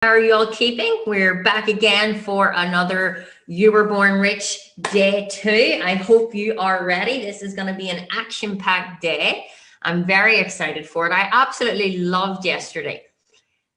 How are you all keeping? We're back again for another You Were Born Rich Day 2. I hope you are ready. This is going to be an action-packed day. I'm very excited for it. I absolutely loved yesterday.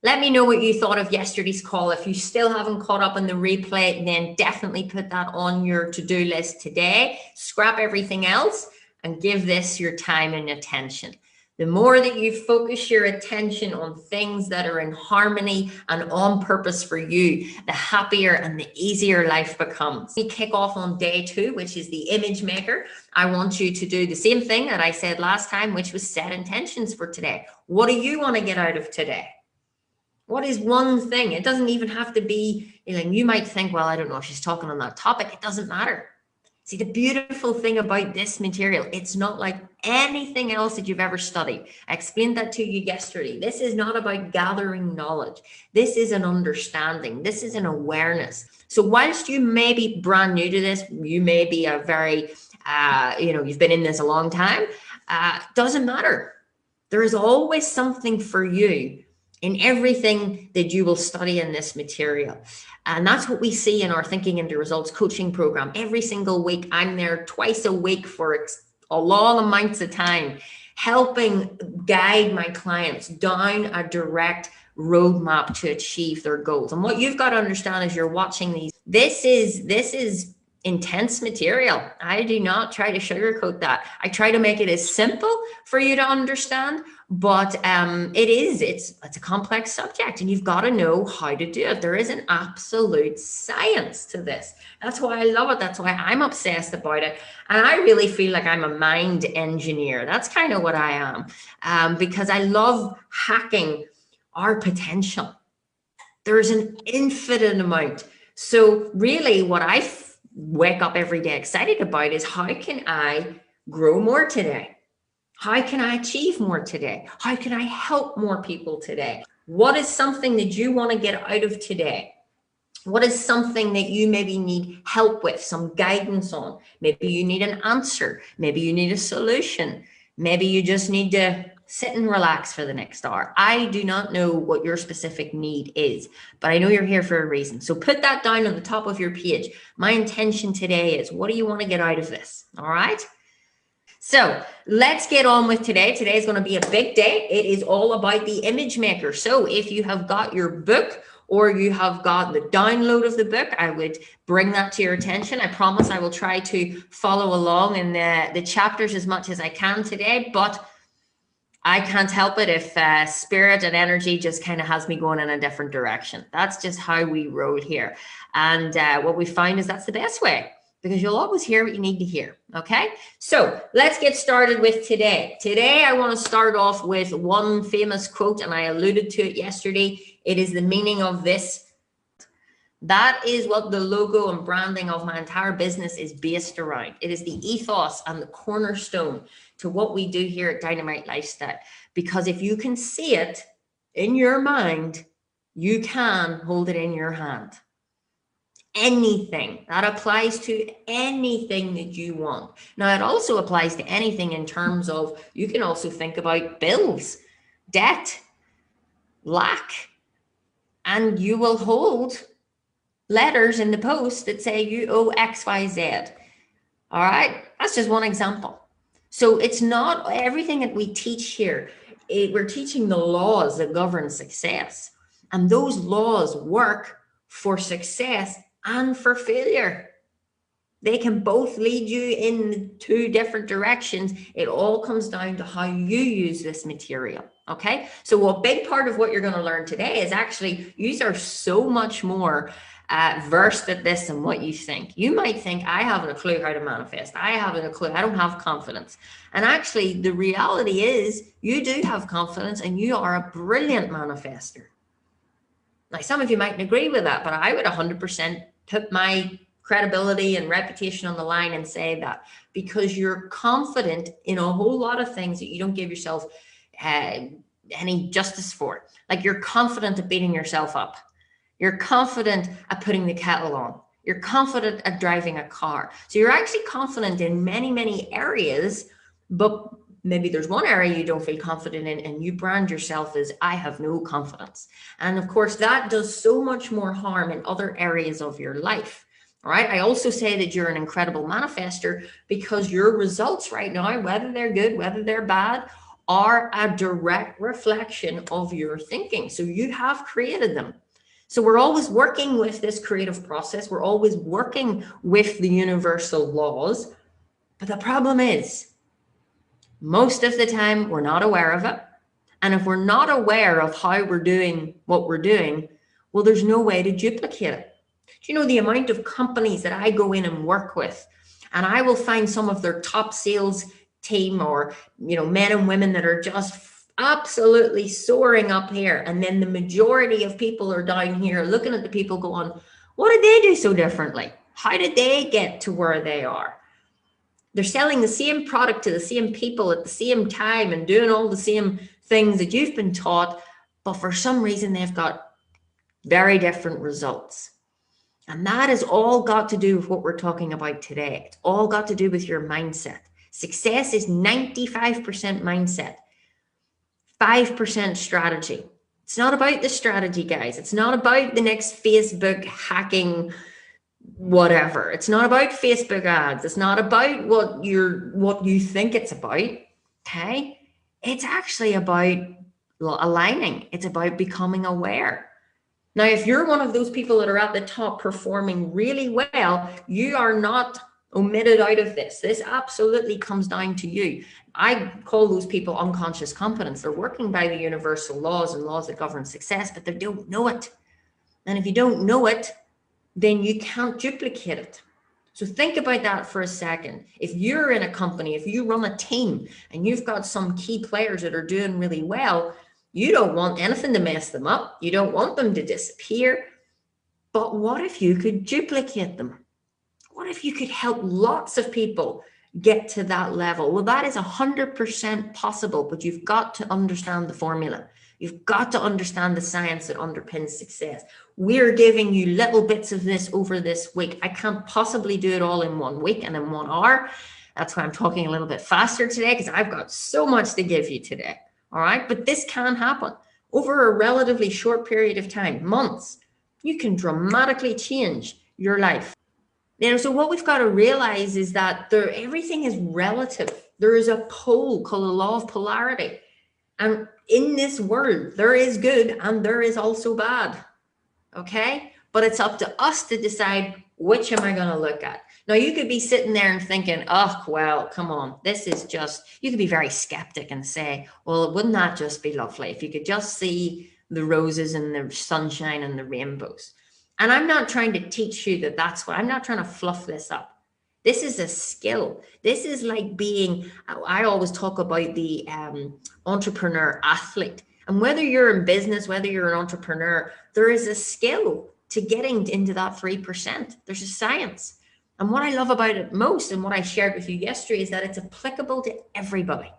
Let me know what you thought of yesterday's call. If you still haven't caught up on the replay, then definitely put that on your to-do list today. Scrap everything else and give this your time and attention. The more that you focus your attention on things that are in harmony and on purpose for you, the happier and the easier life becomes. We kick off on day 2, which is the image maker. I want you to do the same thing that I said last time, which was set intentions for today. What do you want to get out of today? What is one thing? It doesn't even have to be, you might think, well, I don't know if she's talking on that topic. It doesn't matter. See, the beautiful thing about this material, it's not like anything else that you've ever studied. I explained that to you yesterday. This is not about gathering knowledge. This is an understanding. This is an awareness. So whilst you may be brand new to this, you may be a very, you've been in this a long time, doesn't matter. There is always something for you in everything that you will study in this material. And that's what we see in our Thinking into Results coaching program. Every single week, I'm there twice a week for a long amounts of time, helping guide my clients down a direct roadmap to achieve their goals. And what you've got to understand as you're watching these, this is intense material. I do not try to sugarcoat that. I try to make it as simple for you to understand, but it's a complex subject and you've got to know how to do it. There is an absolute science to this. That's why I love it. That's why I'm obsessed about it. And I really feel like I'm a mind engineer. That's kind of what I am, because I love hacking our potential. There's an infinite amount. So really what I wake up every day excited about is, how can I grow more today? How can I achieve more today? How can I help more people today? What is something that you want to get out of today? What is something that you maybe need help with, some guidance on? Maybe you need an answer. Maybe you need a solution. Maybe you just need to sit and relax for the next hour. I do not know what your specific need is, but I know you're here for a reason. So put that down on the top of your page. My intention today is, what do you want to get out of this? All right. So let's get on with today. Today is going to be a big day. It is all about the image maker. So if you have got your book or you have got the download of the book, I would bring that to your attention. I promise I will try to follow along in the chapters as much as I can today, but I can't help it if spirit and energy just kind of has me going in a different direction. That's just how we roll here. And what we find is that's the best way, because you'll always hear what you need to hear. Okay, so let's get started with today. Today, I want to start off with one famous quote, and I alluded to it yesterday. It is the meaning of this. That is what the logo and branding of my entire business is based around. It is the ethos and the cornerstone to what we do here at Dynamite Lifestyle. Because if you can see it in your mind, you can hold it in your hand. Anything that applies to anything that you want. Now, it also applies to anything in terms of, you can also think about bills, debt, lack, and you will hold letters in the post that say you owe XYZ. All right, that's just one example. So it's not everything that we teach here. We're teaching the laws that govern success, and those laws work for success and for failure. They can both lead you in 2 different directions. It all comes down to how you use this material. Okay, so a big part of what you're going to learn today is actually, you are so much more versed at this than what you think. You might think, I haven't a clue how to manifest. I haven't a clue. I don't have confidence. And actually, the reality is you do have confidence and you are a brilliant manifester. Now, some of you mightn't agree with that, but I would 100% put my credibility and reputation on the line and say that, because you're confident in a whole lot of things that you don't give yourself any justice for. Like, you're confident at beating yourself up. You're confident at putting the kettle on. You're confident at driving a car. So you're actually confident in many, many areas, but Maybe there's one area you don't feel confident in and you brand yourself as, I have no confidence. And of course, that does so much more harm in other areas of your life. All right. I also say that you're an incredible manifester because your results right now, whether they're good, whether they're bad, are a direct reflection of your thinking. So you have created them. So we're always working with this creative process. We're always working with the universal laws. But the problem is, most of the time, we're not aware of it. And if we're not aware of how we're doing what we're doing, well, there's no way to duplicate it. Do you know the amount of companies that I go in and work with, and I will find some of their top sales team or, men and women that are just absolutely soaring up here. And then the majority of people are down here looking at the people going, what did they do so differently? How did they get to where they are? They're selling the same product to the same people at the same time and doing all the same things that you've been taught, but for some reason they've got very different results. And that has all got to do with what we're talking about today. It's all got to do with your mindset. Success is 95% mindset, 5% strategy. It's not about the strategy, guys. It's not about the next Facebook hacking whatever. It's not about Facebook ads. It's not about what you think it's about. Okay. It's actually about aligning. It's about becoming aware. Now, if you're one of those people that are at the top performing really well, you are not omitted out of this. This absolutely comes down to you. I call those people unconscious competence. They're working by the universal laws and laws that govern success, but they don't know it. And if you don't know it, then you can't duplicate it. So think about that for a second. If you're in a company, if you run a team and you've got some key players that are doing really well, you don't want anything to mess them up. You don't want them to disappear. But what if you could duplicate them? What if you could help lots of people get to that level? Well, that is 100% possible, but you've got to understand the formula. You've got to understand the science that underpins success. We're giving you little bits of this over this week. I can't possibly do it all in 1 week and in 1 hour. That's why I'm talking a little bit faster today, because I've got so much to give you today. All right. But this can happen over a relatively short period of time, months. You can dramatically change your life. So what we've got to realize is that everything is relative. There is a pole called the Law of Polarity. And in this world, there is good and there is also bad. Okay. But it's up to us to decide, which am I going to look at? Now, you could be sitting there and thinking, oh, well, come on, this is just, you could be very skeptic and say, well, wouldn't that just be lovely if you could just see the roses and the sunshine and the rainbows? And I'm not trying to teach you I'm not trying to fluff this up. This is a skill. This is like being, I always talk about the entrepreneur athlete. And whether you're in business, whether you're an entrepreneur, there is a skill to getting into that 3%. There's a science. And what I love about it most, and what I shared with you yesterday, is that it's applicable to everybody.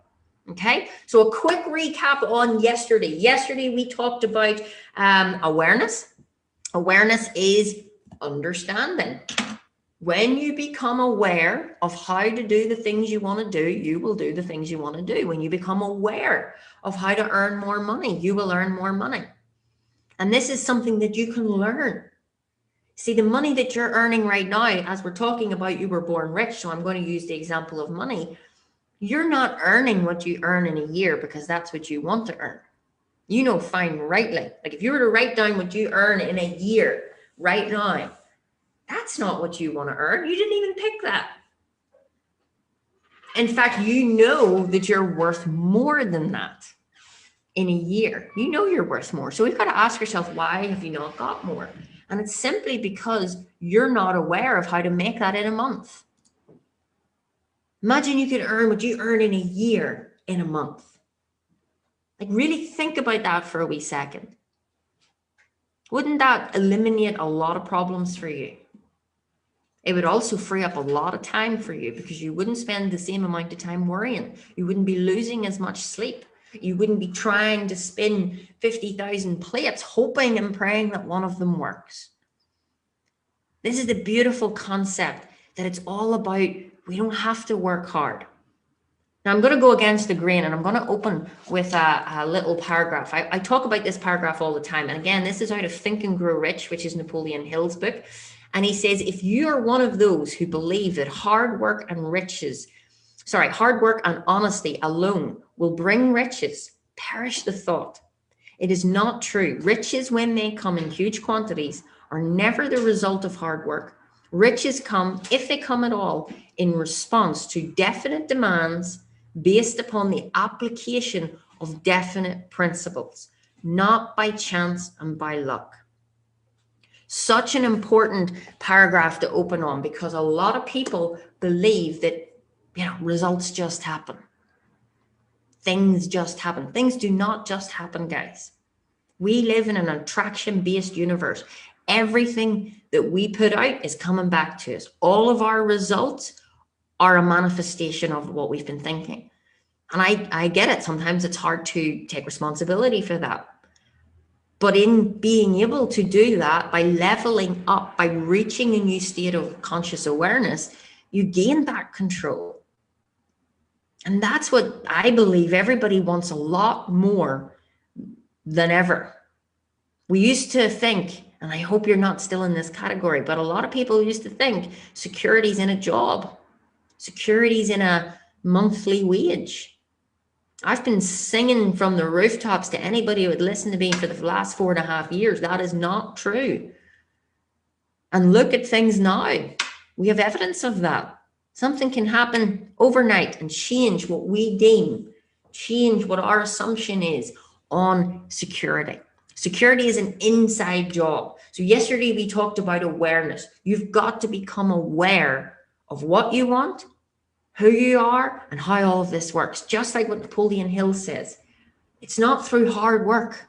Okay. So a quick recap on yesterday. Yesterday, we talked about awareness. Awareness is understanding. When you become aware of how to do the things you want to do, you will do the things you want to do. When you become aware of how to earn more money, you will earn more money. And this is something that you can learn. See, the money that you're earning right now, as we're talking about, you were born rich, so I'm going to use the example of money. You're not earning what you earn in a year because that's what you want to earn. You know fine rightly. Like if you were to write down what you earn in a year right now, that's not what you want to earn. You didn't even pick that. In fact, you know that you're worth more than that in a year. You know you're worth more. So we've got to ask ourselves, why have you not got more? And it's simply because you're not aware of how to make that in a month. Imagine you could earn what you earn in a year in a month. Like really think about that for a wee second. Wouldn't that eliminate a lot of problems for you? It would also free up a lot of time for you because you wouldn't spend the same amount of time worrying. You wouldn't be losing as much sleep. You wouldn't be trying to spin 50,000 plates, hoping and praying that one of them works. This is the beautiful concept that it's all about, we don't have to work hard. Now I'm going to go against the grain, and I'm going to open with a little paragraph. I talk about this paragraph all the time. And again, this is out of Think and Grow Rich, which is Napoleon Hill's book. And he says, if you are one of those who believe that hard work and honesty alone will bring riches, perish the thought. It is not true. Riches, when they come in huge quantities, are never the result of hard work. Riches come, if they come at all, in response to definite demands based upon the application of definite principles, not by chance and by luck. Such an important paragraph to open on, because a lot of people believe that, results just happen. Things just happen. Things do not just happen, guys. We live in an attraction-based universe. Everything that we put out is coming back to us. All of our results are a manifestation of what we've been thinking. And I get it. Sometimes it's hard to take responsibility for that. But in being able to do that, by leveling up, by reaching a new state of conscious awareness, you gain back control. And that's what I believe everybody wants a lot more than ever. We used to think, and I hope you're not still in this category, but a lot of people used to think security's in a job. Security's in a monthly wage. I've been singing from the rooftops to anybody who would listen to me for the last 4.5 years. That is not true. And look at things now. We have evidence of that. Something can happen overnight and change what we deem, change what our assumption is on security. Security is an inside job. So yesterday we talked about awareness. You've got to become aware of what you want, who you are, and how all of this works. Just like what Napoleon Hill says, it's not through hard work.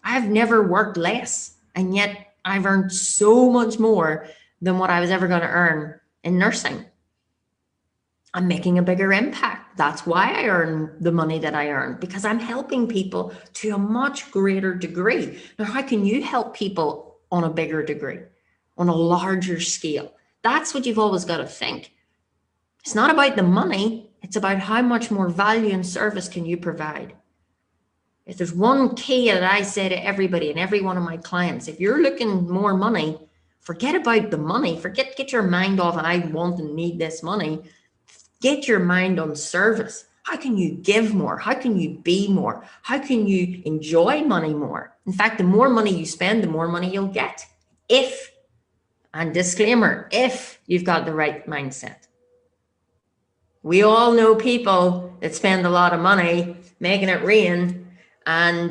I've never worked less, and yet I've earned so much more than what I was ever going to earn in nursing. I'm making a bigger impact. That's why I earn the money that I earn, because I'm helping people to a much greater degree. Now, how can you help people on a bigger degree, on a larger scale? That's what you've always got to think. It's not about the money. It's about how much more value and service can you provide. If there's one key that I say to everybody and every one of my clients, if you're looking more money, forget about the money. Get your mind off, I want and need this money. Get your mind on service. How can you give more? How can you be more? How can you enjoy money more? In fact, the more money you spend, the more money you'll get. If, and disclaimer, if you've got the right mindset. We all know people that spend a lot of money making it rain, and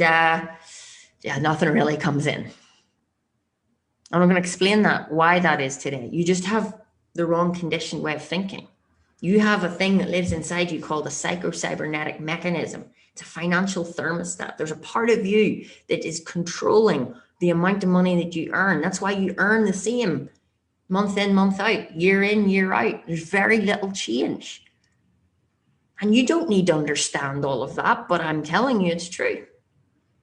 nothing really comes in. And I'm going to explain why that is today. You just have the wrong conditioned way of thinking. You have a thing that lives inside you called a psycho-cybernetic mechanism. It's a financial thermostat. There's a part of you that is controlling the amount of money that you earn. That's why you earn the same month in, month out, year in, year out. There's very little change. And you don't need to understand all of that, but I'm telling you it's true.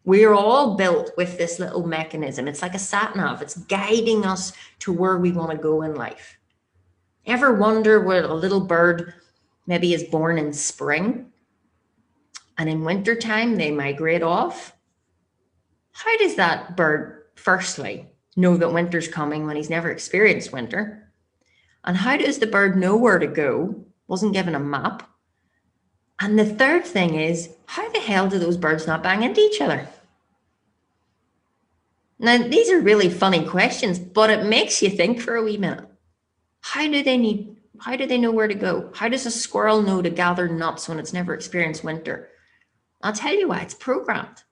We're all built with this little mechanism. It's like a sat-nav. It's guiding us to where we want to go in life. Ever wonder where a little bird maybe is born in spring and in wintertime they migrate off? How does that bird, firstly, know that winter's coming when he's never experienced winter? And how does the bird know where to go? Wasn't given a map. And the third thing is, how the hell do those birds not bang into each other? Now, these are really funny questions, but it makes you think for a wee minute. How do they know where to go? How does a squirrel know to gather nuts when it's never experienced winter? I'll tell you why, it's programmed.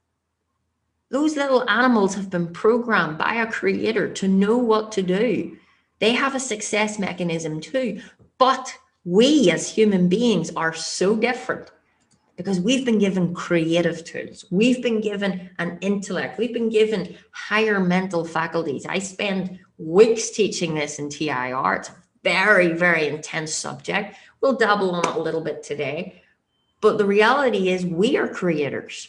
Those little animals have been programmed by a creator to know what to do. They have a success mechanism too, but we as human beings are so different because we've been given creative tools. We've been given an intellect. We've been given higher mental faculties. I spend weeks teaching this in TIR. It's a very, very intense subject. We'll dabble on it a little bit today. But the reality is we are creators.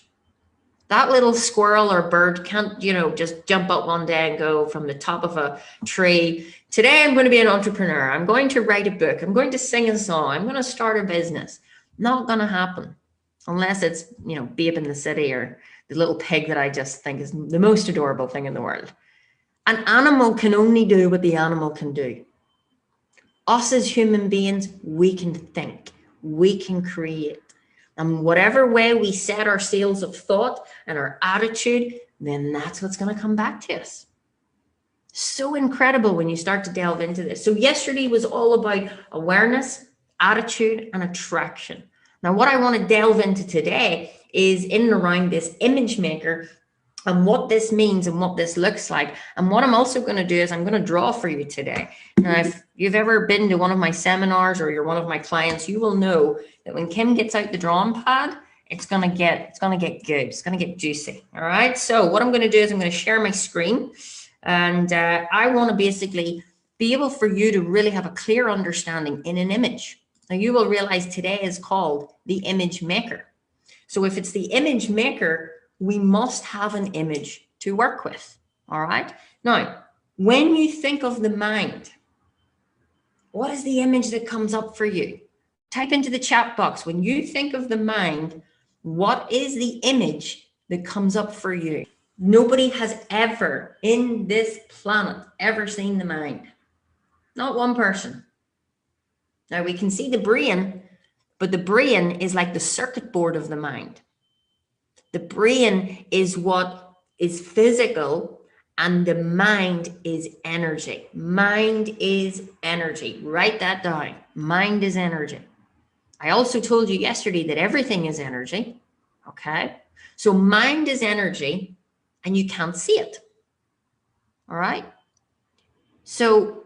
That little squirrel or bird can't, just jump up one day and go from the top of a tree. Today, I'm going to be an entrepreneur. I'm going to write a book. I'm going to sing a song. I'm going to start a business. Not going to happen unless it's, Babe in the City or the little pig that I just think is the most adorable thing in the world. An animal can only do what the animal can do. Us as human beings, we can think, we can create. And whatever way we set our sails of thought and our attitude, then that's what's going to come back to us. So incredible when you start to delve into this. So yesterday was all about awareness, attitude, and attraction. Now, what I want to delve into today is in and around this image maker and what this means and what this looks like. And what I'm also going to do is I'm going to draw for you today. Now, if you've ever been to one of my seminars or you're one of my clients, you will know that when Kim gets out the drawing pad, it's going to get good. It's going to get juicy. All right. So what I'm going to do is I'm going to share my screen, and I want to basically be able for you to really have a clear understanding in an image. Now, you will realize today is called the image maker. So if it's the image maker, we must have an image to work with. All right. Now, when you think of the mind, what is the image that comes up for you? Type into the chat box. When you think of the mind, what is the image that comes up for you? Nobody has ever in this planet ever seen the mind. Not one person. Now we can see the brain, but the brain is like the circuit board of the mind. The brain is what is physical, and the mind is energy. Mind is energy. Write that down. Mind is energy. I also told you yesterday that everything is energy. Okay. So mind is energy and you can't see it. All right. So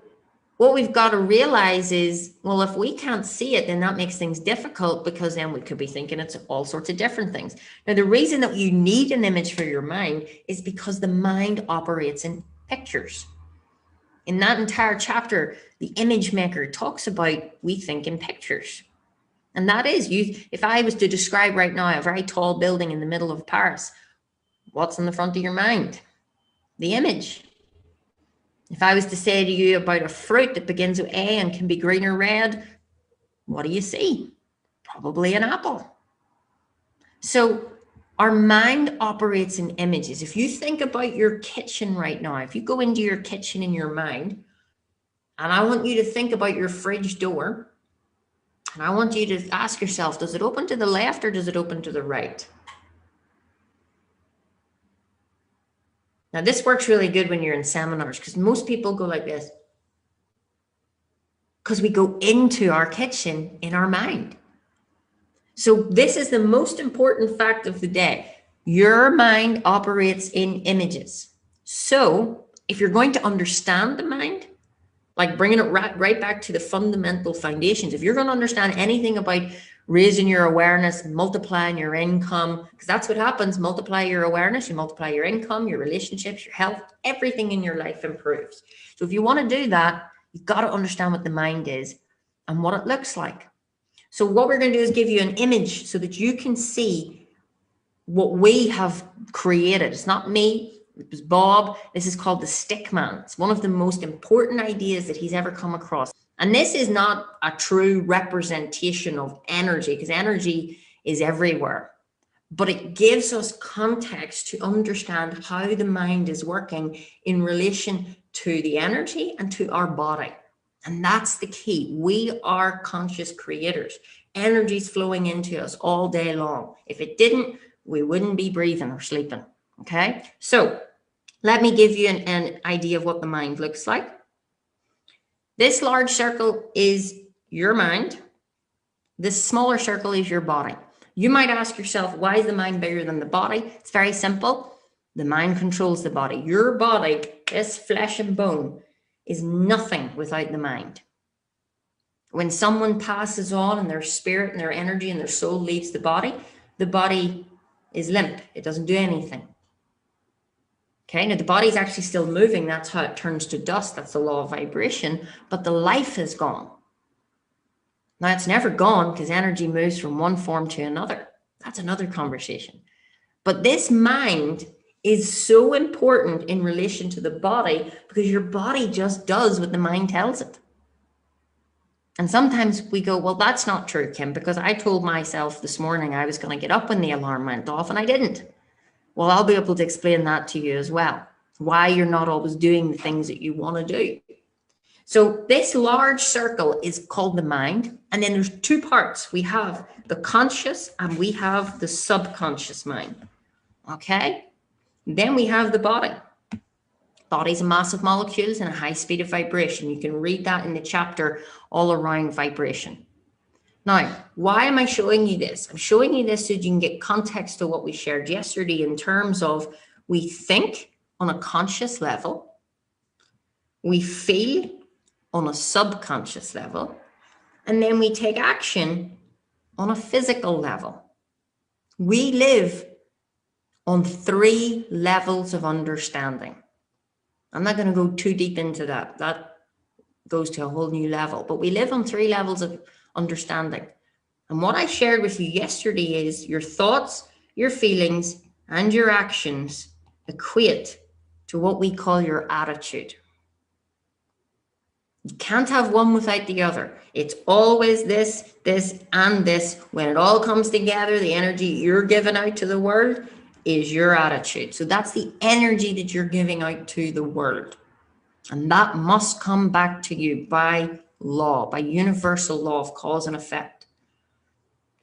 what we've got to realize is, well, if we can't see it, then that makes things difficult, because then we could be thinking it's all sorts of different things. Now, the reason that you need an image for your mind is because the mind operates in pictures. In that entire chapter, the image maker talks about we think in pictures. And that is, if I was to describe right now a very tall building in the middle of Paris, what's in the front of your mind? The image. If I was to say to you about a fruit that begins with A and can be green or red, what do you see? Probably an apple. So our mind operates in images. If you think about your kitchen right now, if you go into your kitchen in your mind, and I want you to think about your fridge door, and I want you to ask yourself, does it open to the left or does it open to the right? Now, this works really good when you're in seminars, because most people go like this, because we go into our kitchen in our mind. So this is the most important fact of the day. Your mind operates in images. So if you're going to understand the mind, like bringing it right back to the fundamental foundations, if you're going to understand anything about raising your awareness, multiplying your income, because that's what happens. Multiply your awareness, you multiply your income, your relationships, your health, everything in your life improves. So if you want to do that, you've got to understand what the mind is and what it looks like. So what we're going to do is give you an image so that you can see what we have created. It's not me, it was Bob. This is called the stick man. It's one of the most important ideas that he's ever come across. And this is not a true representation of energy, because energy is everywhere, but it gives us context to understand how the mind is working in relation to the energy and to our body. And that's the key. We are conscious creators. Energy's flowing into us all day long. If it didn't, we wouldn't be breathing or sleeping. Okay. So let me give you an idea of what the mind looks like. This large circle is your mind. This smaller circle is your body. You might ask yourself, why is the mind bigger than the body? It's very simple. The mind controls the body. Your body, this flesh and bone, is nothing without the mind. When someone passes on and their spirit and their energy and their soul leaves the body is limp. It doesn't do anything. Okay, now the body's actually still moving. That's how it turns to dust. That's the law of vibration, but the life is gone. Now it's never gone because energy moves from one form to another. That's another conversation. But this mind is so important in relation to the body because your body just does what the mind tells it. And sometimes we go, well, that's not true, Kim, because I told myself this morning I was going to get up when the alarm went off and I didn't. Well, I'll be able to explain that to you as well, why you're not always doing the things that you want to do. So this large circle is called the mind. And then there's two parts. We have the conscious and we have the subconscious mind. Okay. Then we have the body. Body's a mass of molecules and a high speed of vibration. You can read that in the chapter all around vibration. Now, why am I showing you this? I'm showing you this so you can get context to what we shared yesterday in terms of we think on a conscious level, we feel on a subconscious level, and then we take action on a physical level. We live on 3 levels of understanding. I'm not going to go too deep into that. That goes to a whole new level, but we live on 3 levels of understanding. And what I shared with you yesterday is your thoughts, your feelings, and your actions equate to what we call your attitude. You can't have one without the other. It's always this, and this. When it all comes together, the energy you're giving out to the world is your attitude. So that's the energy that you're giving out to the world. And that must come back to you by law, by universal law of cause and effect.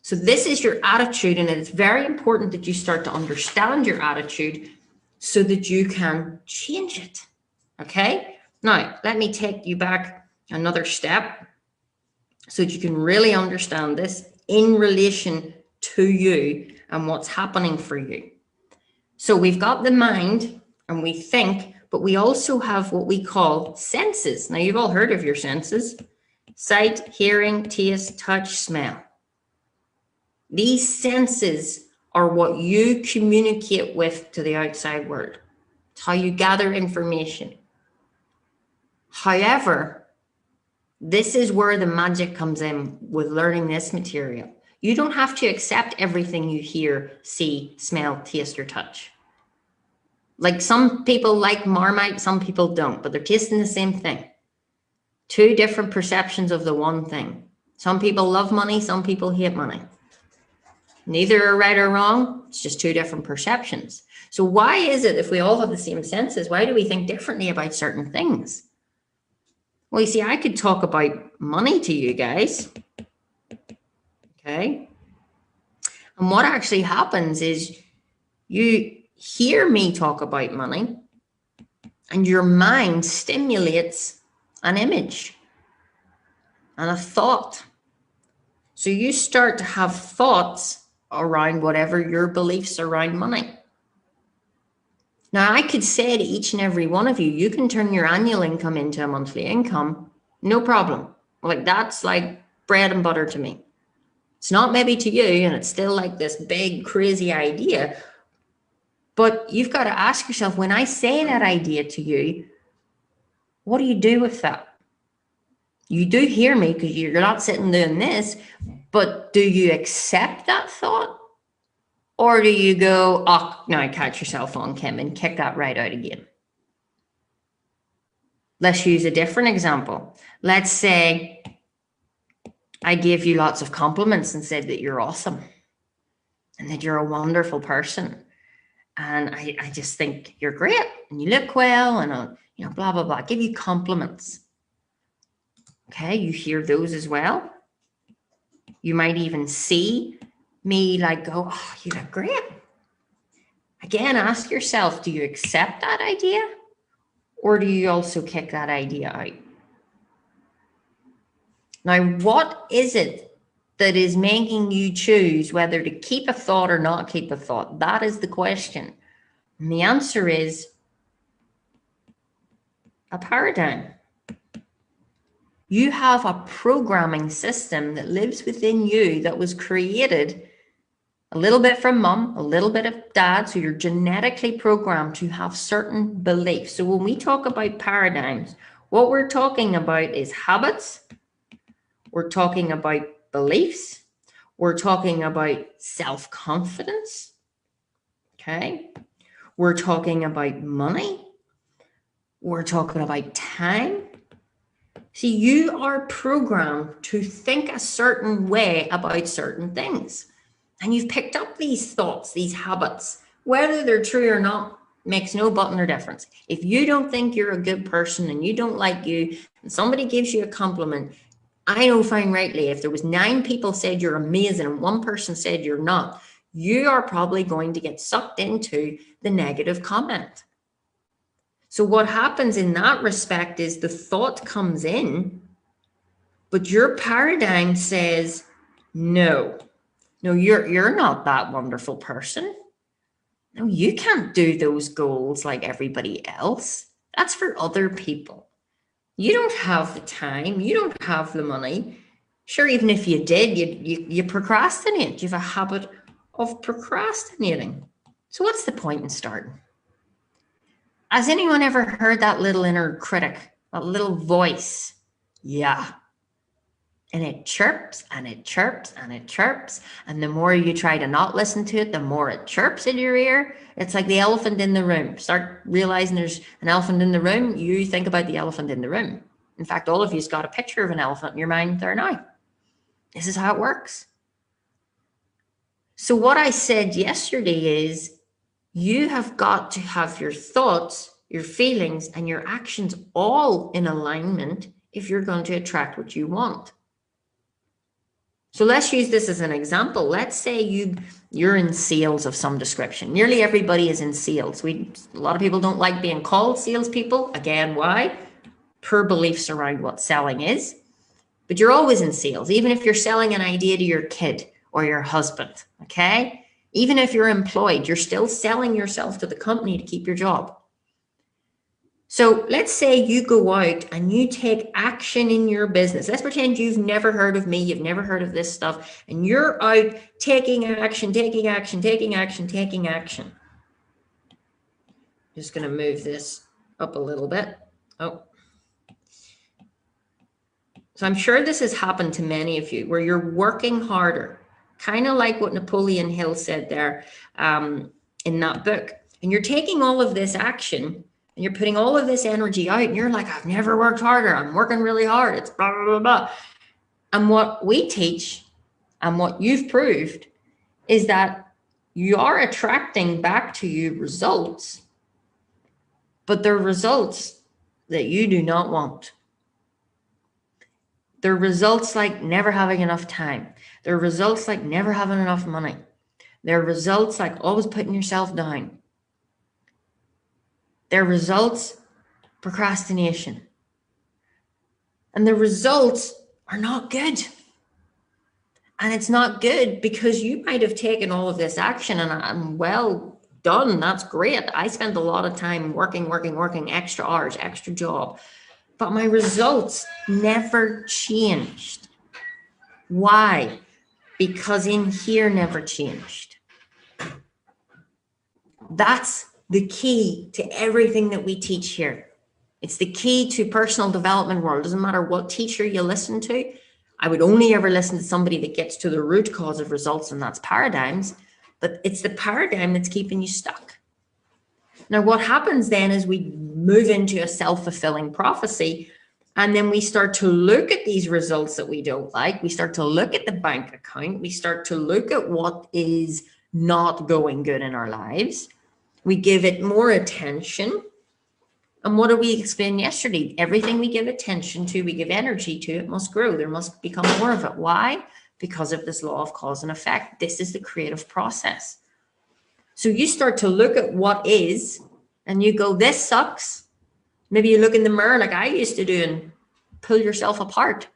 So this is your attitude, and it's very important that you start to understand your attitude so that you can change it. Okay? Now, let me take you back another step so that you can really understand this in relation to you and what's happening for you. So we've got the mind and we think, but we also have what we call senses. Now, you've all heard of your senses: sight, hearing, taste, touch, smell. These senses are what you communicate with to the outside world. It's how you gather information. However, this is where the magic comes in with learning this material. You don't have to accept everything you hear, see, smell, taste, or touch. Like some people like Marmite, some people don't, but they're tasting the same thing. 2 different perceptions of the one thing. Some people love money, some people hate money. Neither are right or wrong. It's just 2 different perceptions. So why is it if we all have the same senses, why do we think differently about certain things? Well, you see, I could talk about money to you guys. Okay. And what actually happens is you hear me talk about money and your mind stimulates an image and a thought. So you start to have thoughts around whatever your beliefs around money. Now, I could say to each and every one of you, you can turn your annual income into a monthly income, no problem. Like, that's like bread and butter to me. It's not maybe to you, and it's still like this big, crazy idea. But you've got to ask yourself, when I say that idea to you, what do you do with that? You do hear me because you're not sitting doing this, but do you accept that thought? Or do you go, oh, now catch yourself on, Kim, and kick that right out again? Let's use a different example. Let's say I gave you lots of compliments and said that you're awesome and that you're a wonderful person. And I just think you're great and you look well and, blah, blah, blah. Give you compliments. Okay, you hear those as well. You might even see me like go, oh, you look great. Again, ask yourself, do you accept that idea? Or do you also kick that idea out? Now, what is it that is making you choose whether to keep a thought or not keep a thought? That is the question. And the answer is a paradigm. You have a programming system that lives within you that was created a little bit from mom, a little bit of dad. So you're genetically programmed to have certain beliefs. So when we talk about paradigms, what we're talking about is habits. We're talking about beliefs. We're talking about self-confidence. Okay. We're talking about money. We're talking about time. See, you are programmed to think a certain way about certain things. And you've picked up these thoughts, these habits, whether they're true or not, makes no button or difference. If you don't think you're a good person and you don't like you, and somebody gives you a compliment, I know fine rightly, if there was 9 people said you're amazing and 1 person said you're not, you are probably going to get sucked into the negative comment. So what happens in that respect is the thought comes in, but your paradigm says, no, you're not that wonderful person. No, you can't do those goals like everybody else. That's for other people. You don't have the time. You don't have the money. Sure, even if you did, you procrastinate. You have a habit of procrastinating. So what's the point in starting? Has anyone ever heard that little inner critic, that little voice? Yeah. And it chirps and it chirps and it chirps. And the more you try to not listen to it, the more it chirps in your ear. It's like the elephant in the room. Start realizing there's an elephant in the room. You think about the elephant in the room. In fact, all of you's got a picture of an elephant in your mind there now. This is how it works. So what I said yesterday is you have got to have your thoughts, your feelings, and your actions all in alignment if you're going to attract what you want. So let's use this as an example. Let's say you're in sales of some description. Nearly everybody is in sales. A lot of people don't like being called salespeople. Again, why? Per beliefs around what selling is. But you're always in sales, even if you're selling an idea to your kid or your husband, okay? Even if you're employed, you're still selling yourself to the company to keep your job. So let's say you go out and you take action in your business. Let's pretend you've never heard of me, you've never heard of this stuff, and you're out taking action, taking action, taking action, taking action. Just going to move this up a little bit. Oh. So I'm sure this has happened to many of you where you're working harder, kind of like what Napoleon Hill said there in that book. And you're taking all of this action and you're putting all of this energy out and you're like, I've never worked harder. I'm working really hard. It's blah, blah, blah, blah. And what we teach and what you've proved is that you are attracting back to you results, but they're results that you do not want. They're results like never having enough time. They're results like never having enough money. They're results like always putting yourself down. They're results, procrastination. And the results are not good. And it's not good because you might have taken all of this action and I'm well done. That's great. I spent a lot of time working, extra hours, extra job. But my results never changed. Why? Because in here never changed. That's the key to everything that we teach here. It's the key to personal development world. Doesn't matter what teacher you listen to. I would only ever listen to somebody that gets to the root cause of results, and that's paradigms. But it's the paradigm that's keeping you stuck. Now, what happens then is we move into a self-fulfilling prophecy, and then we start to look at these results that we don't like. We start to look at the bank account. We start to look at what is not going good in our lives. We give it more attention. And what did we explain yesterday? Everything we give attention to, we give energy to, it must grow. There must become more of it. Why? Because of this law of cause and effect. This is the creative process. So you start to look at what is, and you go, this sucks. Maybe you look in the mirror like I used to do and pull yourself apart.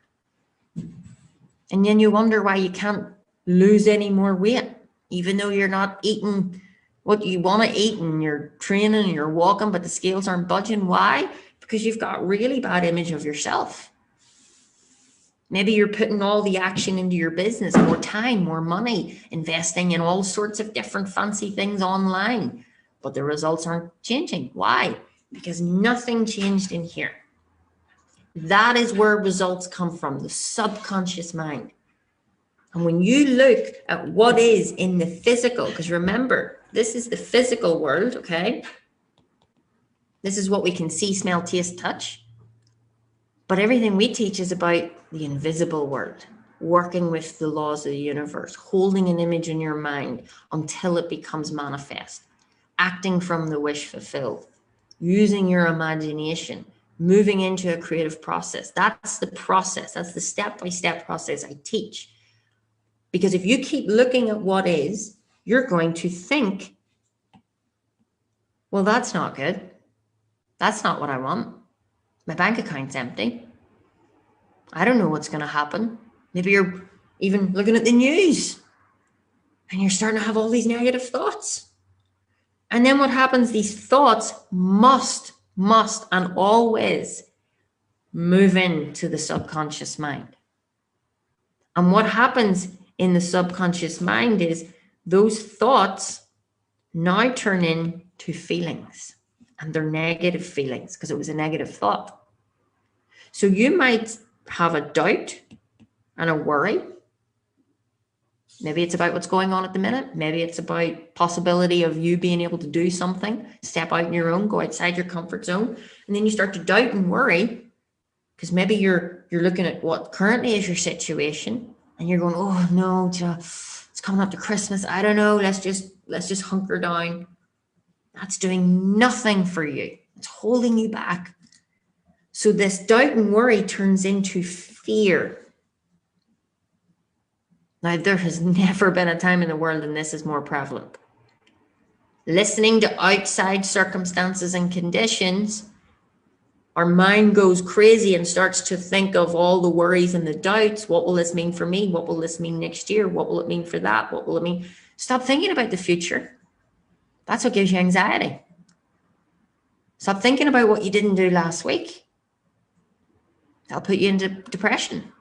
And then you wonder why you can't lose any more weight, even though you're not eating what you want to eat and you're training and you're walking, but the scales aren't budging. Why? Because you've got really bad image of yourself. Maybe you're putting all the action into your business, more time, more money, investing in all sorts of different fancy things online, but the results aren't changing. Why? Because nothing changed in here. That is where results come from, the subconscious mind. And when you look at what is in the physical, because remember, this is the physical world, okay? This is what we can see, smell, taste, touch. But everything we teach is about the invisible world, working with the laws of the universe, holding an image in your mind until it becomes manifest, acting from the wish fulfilled, using your imagination, moving into a creative process. That's the process. That's the step-by-step process I teach. Because if you keep looking at what is, you're going to think, well, that's not good. That's not what I want. My bank account's empty. I don't know what's going to happen. Maybe you're even looking at the news and you're starting to have all these negative thoughts. And then what happens? These thoughts must and always move into the subconscious mind. And what happens in the subconscious mind is those thoughts now turn into feelings, and they're negative feelings because it was a negative thought. So you might have a doubt and a worry. Maybe it's about what's going on at the minute. Maybe it's about possibility of you being able to do something, step out on your own, go outside your comfort zone. And then you start to doubt and worry because maybe you're looking at what currently is your situation and you're going, oh no, it's coming up to Christmas. I don't know. Let's just hunker down. That's doing nothing for you. It's holding you back. So this doubt and worry turns into fear. Now, there has never been a time in the world, and this is more prevalent. Listening to outside circumstances and conditions, our mind goes crazy and starts to think of all the worries and the doubts. What will this mean for me? What will this mean next year? What will it mean for that? What will it mean? Stop thinking about the future. That's what gives you anxiety. Stop thinking about what you didn't do last week. That'll put you into depression.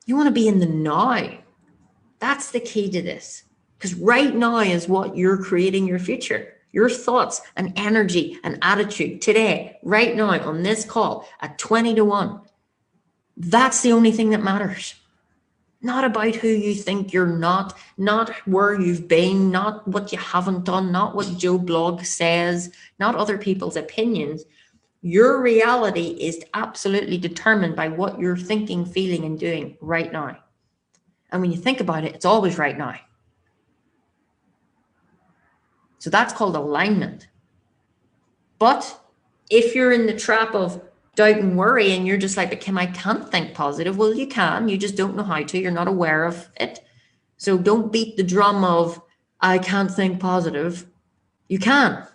You want to be in the now. That's the key to this. Because right now is what you're creating your future. Your thoughts and energy and attitude today, right now on this call at 20-1. That's the only thing that matters. Not about who you think you're not where you've been, not what you haven't done, not what Joe Blogg says, not other people's opinions. Your reality is absolutely determined by what you're thinking, feeling, and doing right now. And when you think about it, it's always right now. So that's called alignment. But if you're in the trap of doubt and worry and you're just like, Kim, I can't think positive. Well, you can. You just don't know how to. You're not aware of it. So don't beat the drum of, I can't think positive. You can.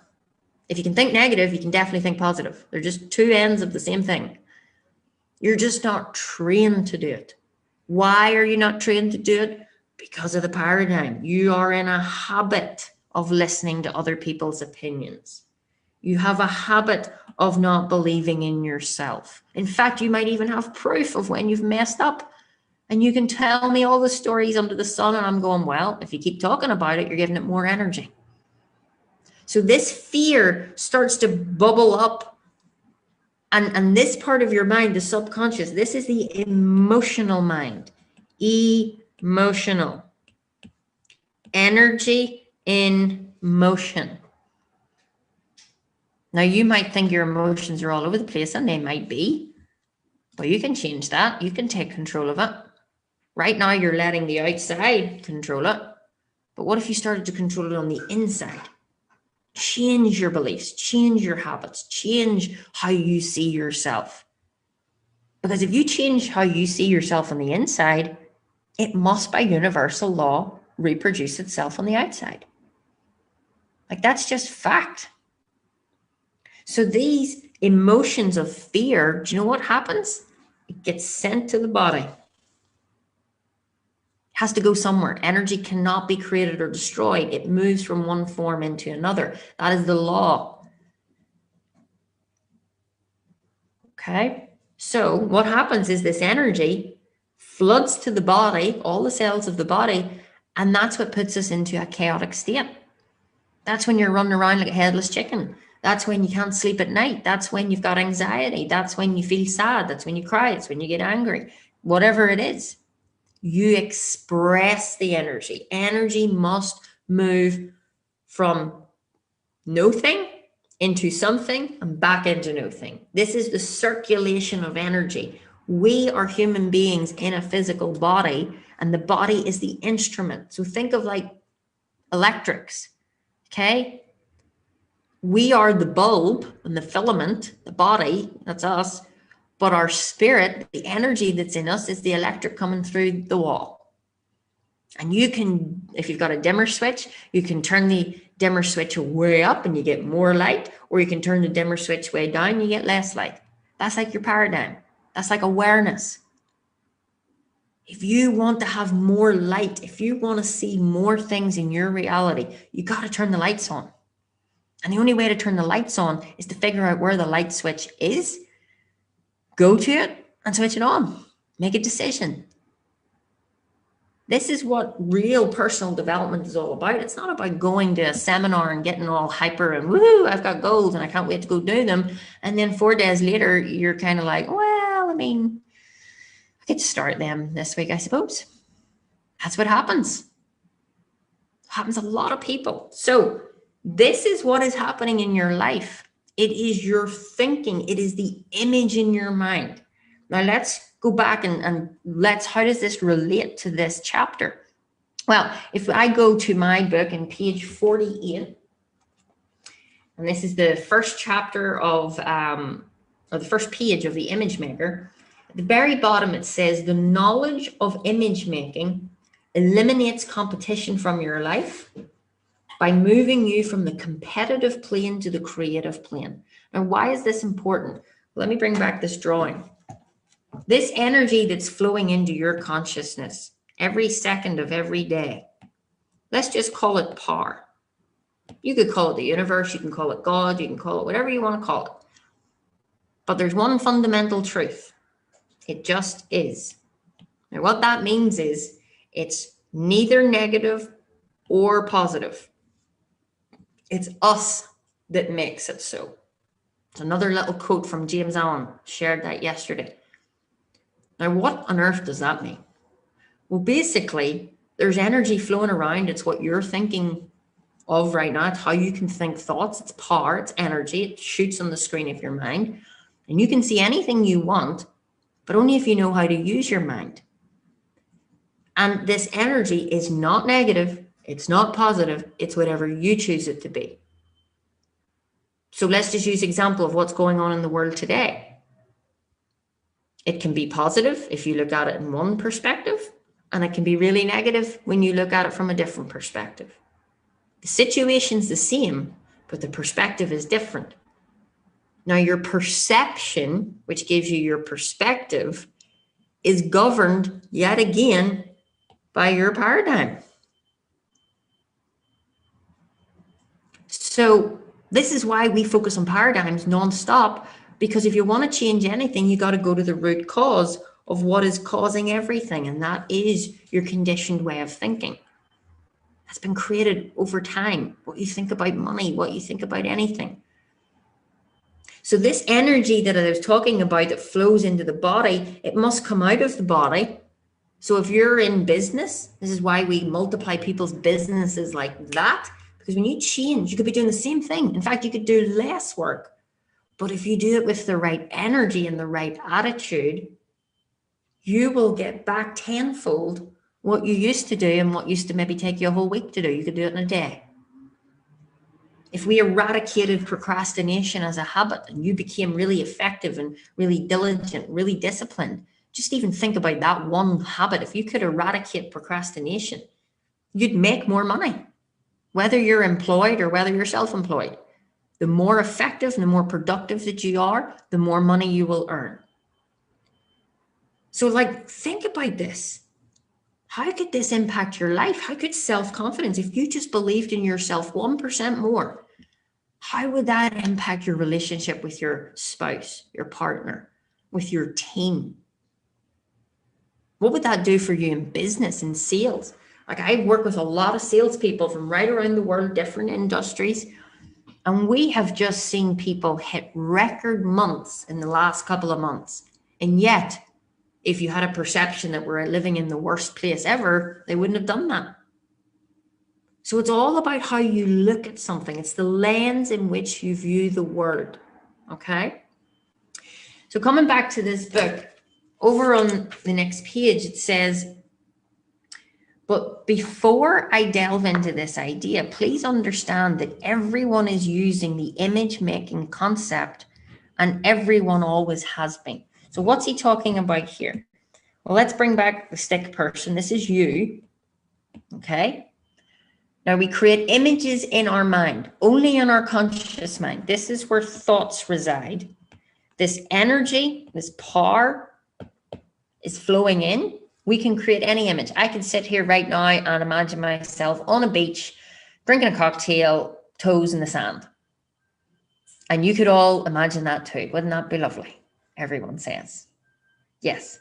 If you can think negative, you can definitely think positive. They're just two ends of the same thing. You're just not trained to do it. Why are you not trained to do it? Because of the paradigm. You are in a habit of listening to other people's opinions. You have a habit of not believing in yourself. In fact, you might even have proof of when you've messed up. And you can tell me all the stories under the sun and I'm going, well, if you keep talking about it, you're giving it more energy. So this fear starts to bubble up. And this part of your mind, the subconscious, this is the emotional mind. Emotional. Energy in motion. Now, you might think your emotions are all over the place, and they might be. But you can change that. You can take control of it. Right now, you're letting the outside control it. But what if you started to control it on the inside? Change your beliefs, change your habits, change how you see yourself. Because if you change how you see yourself on the inside, it must, by universal law, reproduce itself on the outside. Like, that's just fact. So these emotions of fear, do you know what happens? It gets sent to the body. It has to go somewhere. Energy cannot be created or destroyed. It moves from one form into another. That is the law. Okay. So what happens is this energy floods to the body, all the cells of the body, and that's what puts us into a chaotic state. That's when you're running around like a headless chicken. That's when you can't sleep at night. That's when you've got anxiety. That's when you feel sad. That's when you cry. It's when you get angry. Whatever it is, you express the energy. Energy must move from no thing into something and back into nothing. This is the circulation of energy. We are human beings in a physical body, and the body is the instrument. So think of like electrics, okay? We are the bulb and the filament, the body, that's us, but our spirit, the energy that's in us, is the electric coming through the wall. And you can, if you've got a dimmer switch, you can turn the dimmer switch way up and you get more light, or you can turn the dimmer switch way down and you get less light. That's like your paradigm. That's like awareness. If you want to have more light, if you want to see more things in your reality, you got to turn the lights on. And the only way to turn the lights on is to figure out where the light switch is, go to it and switch it on. Make a decision. This is what real personal development is all about. It's not about going to a seminar and getting all hyper and woohoo, I've got goals and I can't wait to go do them. And then 4 days later, you're kind of like, well, I mean, I could start them this week, I suppose. That's what happens. It happens a lot of people. So this is what is happening in your life. It is your thinking. It is the image in your mind. Now let's go back and how does this relate to this chapter? Well, if I go to my book in page 48, and this is the first chapter of, or the first page of the image maker, at the very bottom it says, the knowledge of image making eliminates competition from your life by moving you from the competitive plane to the creative plane. Now, why is this important? Let me bring back this drawing. This energy that's flowing into your consciousness every second of every day, let's just call it power. You could call it the universe, you can call it God, you can call it whatever you want to call it. But there's one fundamental truth. It just is. Now, what that means is it's neither negative or positive. It's us that makes it so. It's another little quote from James Allen, shared that yesterday. Now, what on earth does that mean? Well, basically, there's energy flowing around. It's what you're thinking of right now. It's how you can think thoughts. It's power, it's energy. It shoots on the screen of your mind. And you can see anything you want, but only if you know how to use your mind. And this energy is not negative. It's not positive. It's whatever you choose it to be. So let's just use an example of what's going on in the world today. It can be positive if you look at it in one perspective, and it can be really negative when you look at it from a different perspective. The situation's the same, but the perspective is different. Now, your perception, which gives you your perspective, is governed yet again by your paradigm. So this is why we focus on paradigms nonstop, because if you want to change anything, you got to go to the root cause of what is causing everything. And that is your conditioned way of thinking. That's been created over time. What you think about money, what you think about anything. So this energy that I was talking about that flows into the body, it must come out of the body. So if you're in business, this is why we multiply people's businesses like that. Because when you change, you could be doing the same thing. In fact, you could do less work. But if you do it with the right energy and the right attitude, you will get back tenfold what you used to do and what used to maybe take you a whole week to do. You could do it in a day. If we eradicated procrastination as a habit and you became really effective and really diligent, really disciplined, just even think about that one habit. If you could eradicate procrastination, you'd make more money, whether you're employed or whether you're self-employed. The more effective and the more productive that you are, the more money you will earn. So think about this. How could this impact your life? How could self-confidence, if you just believed in yourself 1% more, how would that impact your relationship with your spouse, your partner, with your team? What would that do for you in business and sales? I work with a lot of salespeople from right around the world, different industries. And we have just seen people hit record months in the last couple of months. And yet, if you had a perception that we're living in the worst place ever, they wouldn't have done that. So it's all about how you look at something. It's the lens in which you view the word. Okay? So coming back to this book, over on the next page, it says, but before I delve into this idea, please understand that everyone is using the image making concept and everyone always has been. So what's he talking about here? Well, let's bring back the stick person. This is you. Okay. Now we create images in our mind, only in our conscious mind. This is where thoughts reside. This energy, this power is flowing in. We can create any image. I can sit here right now and imagine myself on a beach, drinking a cocktail, toes in the sand. And you could all imagine that too. Wouldn't that be lovely? Everyone says. Yes.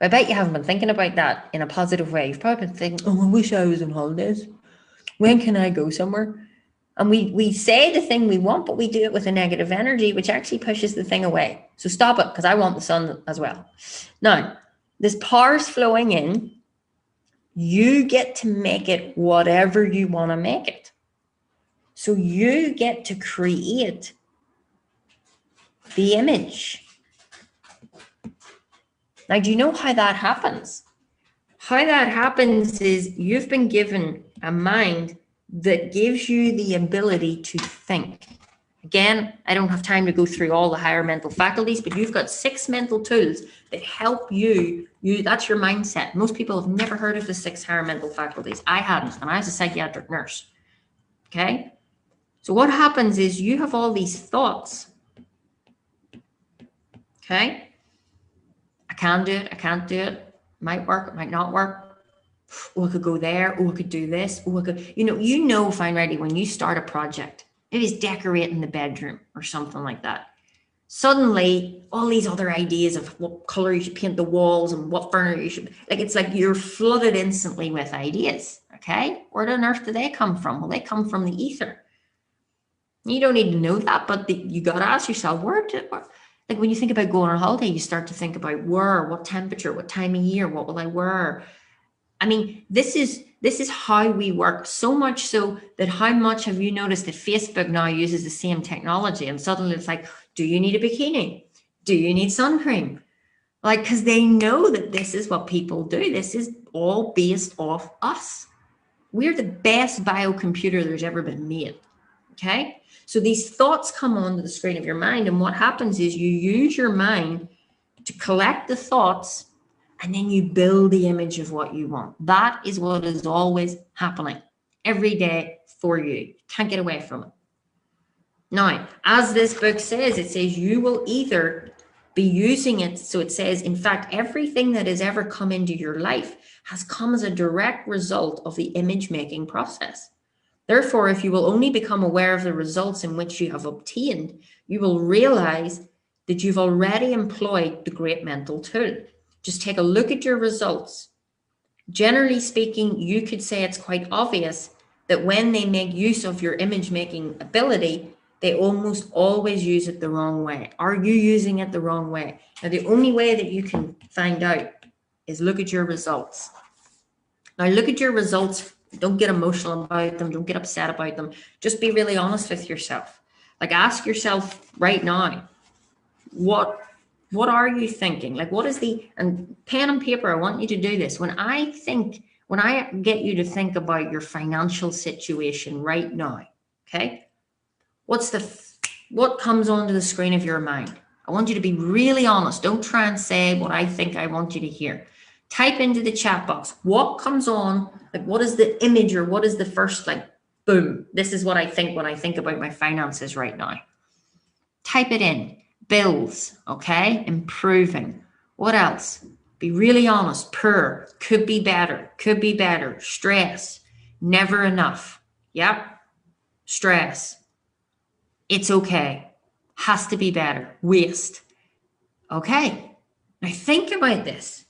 I bet you haven't been thinking about that in a positive way. You've probably been thinking, oh, I wish I was on holidays. When can I go somewhere? And we say the thing we want, but we do it with a negative energy, which actually pushes the thing away. So stop it, because I want the sun as well. Now, this power's flowing in. You get to make it whatever you want to make it. So you get to create the image. Now, do you know how that happens? How that happens is you've been given a mind that gives you the ability to think. Again, I don't have time to go through all the higher mental faculties, but you've got 6 mental tools that help you. That's your mindset. Most people have never heard of the 6 higher mental faculties. I hadn't, and I was a psychiatric nurse. Okay? So what happens is you have all these thoughts. Okay? I can do it. I can't do it. Might work. It might not work. Oh, I could go there. Oh, I could do this. Oh, I could, you know, fine, ready, when you start a project, maybe it's decorating the bedroom or something like that. Suddenly, all these other ideas of what color you should paint the walls and what furniture you should, it's like you're flooded instantly with ideas. Okay? Where on earth do they come from? Well, they come from the ether. You don't need to know that, but you got to ask yourself, like when you think about going on holiday, you start to think about where, what temperature, what time of year, what will I wear? I mean, this is how we work, so much so that how much have you noticed that Facebook now uses the same technology, and suddenly it's like, do you need a bikini? Do you need sun cream? Like, because they know that this is what people do. This is all based off us. We're the best biocomputer there's ever been made. Okay? So these thoughts come onto the screen of your mind, and what happens is you use your mind to collect the thoughts, and then you build the image of what you want. That is what is always happening every day for you. You can't get away from it. Now, as this book says, it says you will either be using it. So it says, in fact, everything that has ever come into your life has come as a direct result of the image making process. Therefore, if you will only become aware of the results in which you have obtained, you will realize that you've already employed the great mental tool. Just take a look at your results. Generally speaking, you could say it's quite obvious that when they make use of your image making ability, they almost always use it the wrong way. Are you using it the wrong way? Now, the only way that you can find out is look at your results. Now, look at your results. Don't get emotional about them. Don't get upset about them. Just be really honest with yourself. Like, ask yourself right now, what are you thinking? Like, what is and pen and paper, I want you to do this. When I get you to think about your financial situation right now, okay? What comes onto the screen of your mind? I want you to be really honest. Don't try and say what I think I want you to hear. Type into the chat box. What comes on? Like, what is the image, or what is the first, like, boom, this is what I think when I think about my finances right now. Type it in. Bills, okay? Improving. What else? Be really honest. Poor. Could be better. Could be better. Stress. Never enough. Yep. Stress. It's okay. Has to be better. Waste. Okay. Now think about this.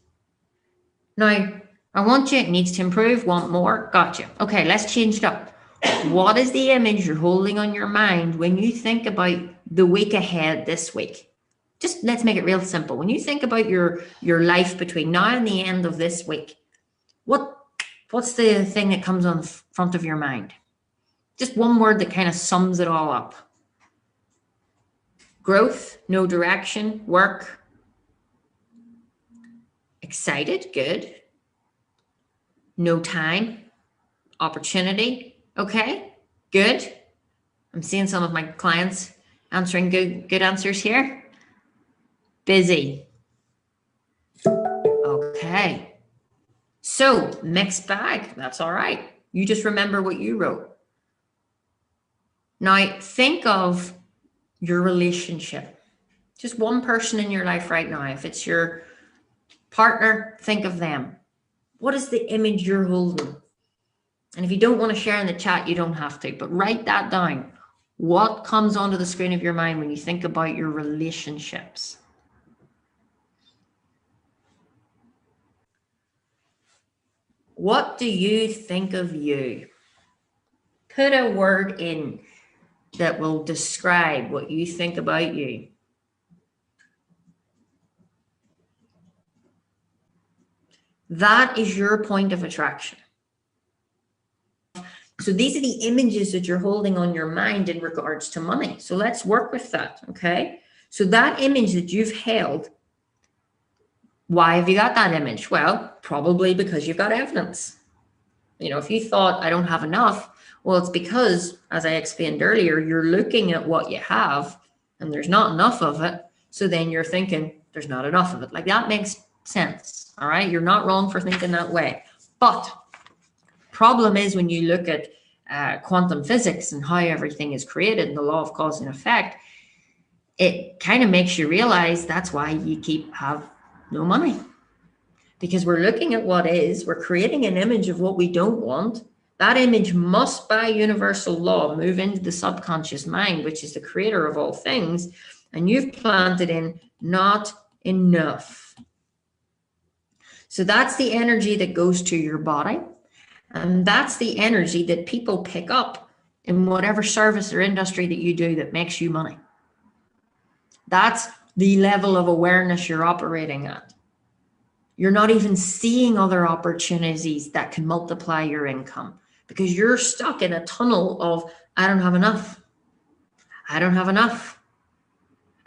Now, I want you, it needs to improve, want more. Gotcha. Okay, let's change it up. What is the image you're holding on your mind when you think about the week ahead this week? Just let's make it real simple. When you think about your life between now and the end of this week, what What's the thing that comes on front of your mind? Just one word that kind of sums it all up. Growth, no direction, work. Excited, good. No time, opportunity, okay, good. I'm seeing some of my clients answering good answers here. Busy. Okay. So, mixed bag, that's all right. You just remember what you wrote. Now, think of your relationship. Just one person in your life right now. If it's your partner, think of them. What is the image you're holding? And if you don't want to share in the chat, you don't have to, but write that down. What comes onto the screen of your mind when you think about your relationships? What do you think of you? Put a word in that will describe what you think about you. That is your point of attraction. So these are the images that you're holding on your mind in regards to money. So let's work with that, okay? So that image that you've held, why have you got that image? Well, probably because you've got evidence. You know, if you thought I don't have enough, well, it's because, as I explained earlier, you're looking at what you have and there's not enough of it. So then you're thinking there's not enough of it. Like, that makes sense, all right? You're not wrong for thinking that way. But problem is when you look at quantum physics and how everything is created and the law of cause and effect, it kind of makes you realize that's why you have no money. Because we're looking at what is, we're creating an image of what we don't want. That image must, by universal law, move into the subconscious mind, which is the creator of all things. And you've planted in not enough. So that's the energy that goes to your body. And that's the energy that people pick up in whatever service or industry that you do that makes you money. That's the level of awareness you're operating at. You're not even seeing other opportunities that can multiply your income because you're stuck in a tunnel of, I don't have enough. I don't have enough.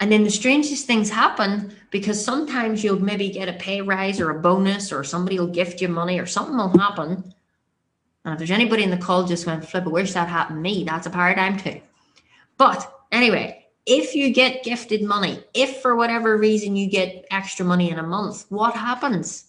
And then the strangest things happen because sometimes you'll maybe get a pay rise or a bonus or somebody will gift you money or something will happen. And if there's anybody in the call just went, flip, I wish that happened to me, that's a paradigm too. But anyway, if you get gifted money, if for whatever reason you get extra money in a month, what happens?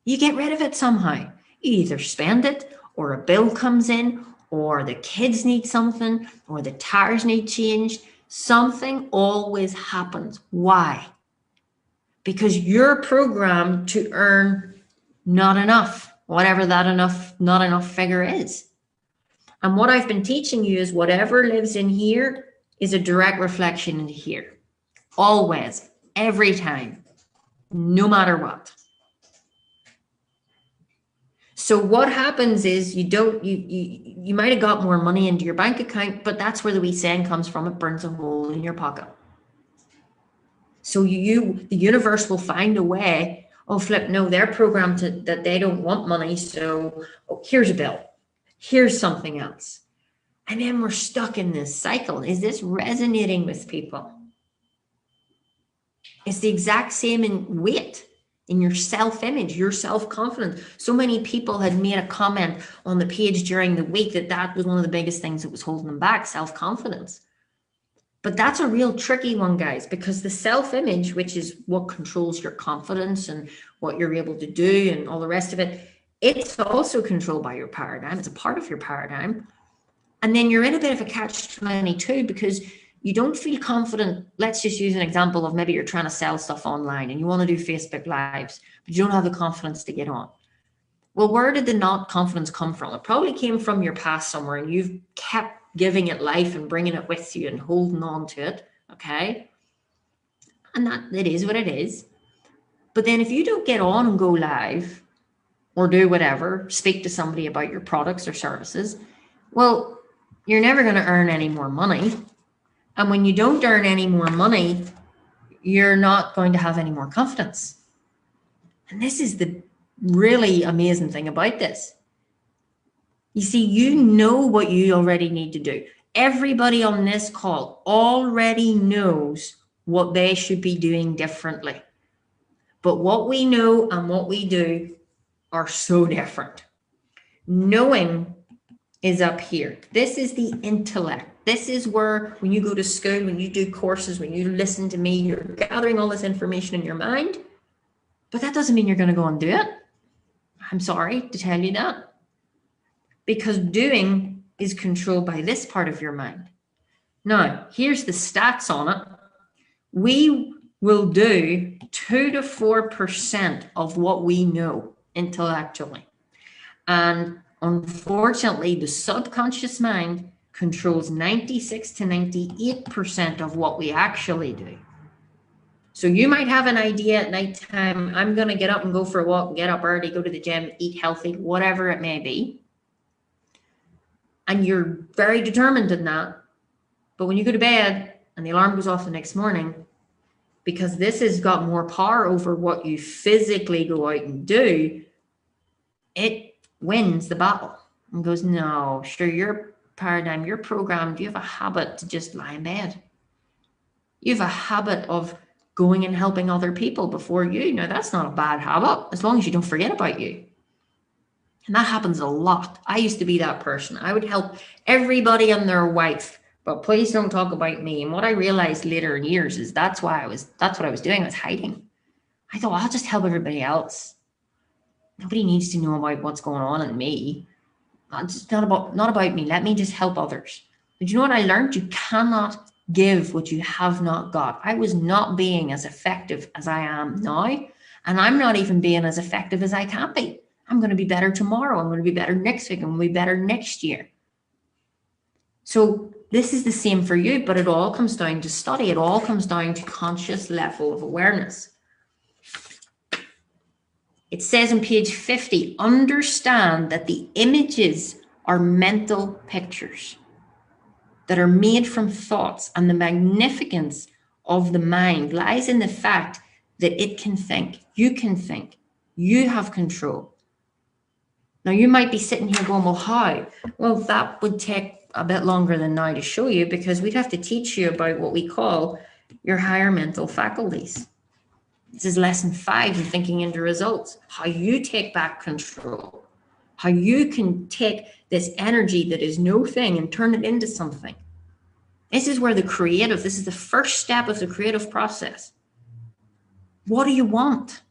You get rid of it somehow. You either spend it or a bill comes in or the kids need something or the tires need changed. Something always happens. Why? Because you're programmed to earn not enough, whatever that not enough figure is. And what I've been teaching you is whatever lives in here is a direct reflection into here. Always, every time, no matter what. So what happens is you might have got more money into your bank account, but that's where the wee saying comes from, it burns a hole in your pocket. So the universe will find a way, oh flip, no, they're programmed that they don't want money, so here's a bill, here's something else. And then we're stuck in this cycle. Is this resonating with people? It's the exact same in weight, in your self-image, your self-confidence. So many people had made a comment on the page during the week that was one of the biggest things that was holding them back, self-confidence. But that's a real tricky one, guys, because the self-image, which is what controls your confidence and what you're able to do and all the rest of it, it's also controlled by your paradigm. It's a part of your paradigm. And then you're in a bit of a catch-22 because you don't feel confident. Let's just use an example of maybe you're trying to sell stuff online and you want to do Facebook Lives, but you don't have the confidence to get on. Well, where did the not confidence come from? It probably came from your past somewhere and you've kept giving it life and bringing it with you and holding on to it, okay? And that it is what it is. But then if you don't get on and go live or do whatever, speak to somebody about your products or services, well, you're never going to earn any more money. And when you don't earn any more money, you're not going to have any more confidence. And this is the really amazing thing about this. You see, you know what you already need to do. Everybody on this call already knows what they should be doing differently. But what we know and what we do are so different. Knowing is up here. This is the intellect. This is where, when you go to school, when you do courses, when you listen to me, you're gathering all this information in your mind. But that doesn't mean you're going to go and do it. I'm sorry to tell you that. Because doing is controlled by this part of your mind. Now, here's the stats on it. We will do 2 to 4% of what we know intellectually. And unfortunately, the subconscious mind controls 96 to 98% of what we actually do. So you might have an idea at nighttime, I'm going to get up and go for a walk, get up early, go to the gym, eat healthy, whatever it may be. And you're very determined in that. But when you go to bed and the alarm goes off the next morning, because this has got more power over what you physically go out and do, it wins the battle and goes, no, sure, your paradigm, your program, you have a habit to just lie in bed. You have a habit of going and helping other people before you. Now, that's not a bad habit, as long as you don't forget about you. And that happens a lot. I used to be that person. I would help everybody and their wife, but please don't talk about me. And what I realized later in years is that's what I was doing. I was hiding. I thought, I'll just help everybody else. Nobody needs to know about what's going on in me. It's not about me. Let me just help others. But you know what I learned? You cannot give what you have not got. I was not being as effective as I am now. And I'm not even being as effective as I can be. I'm going to be better tomorrow. I'm going to be better next week. I'm going to be better next year. So this is the same for you, but it all comes down to study. It all comes down to conscious level of awareness. It says on page 50, understand that the images are mental pictures that are made from thoughts, and the magnificence of the mind lies in the fact that it can think, you have control. Now, you might be sitting here going, well, how? Well, that would take a bit longer than now to show you, because we'd have to teach you about what we call your higher mental faculties. This is lesson 5 in thinking into results, how you take back control, how you can take this energy that is no thing and turn it into something. This is where this is the first step of the creative process. What do you want?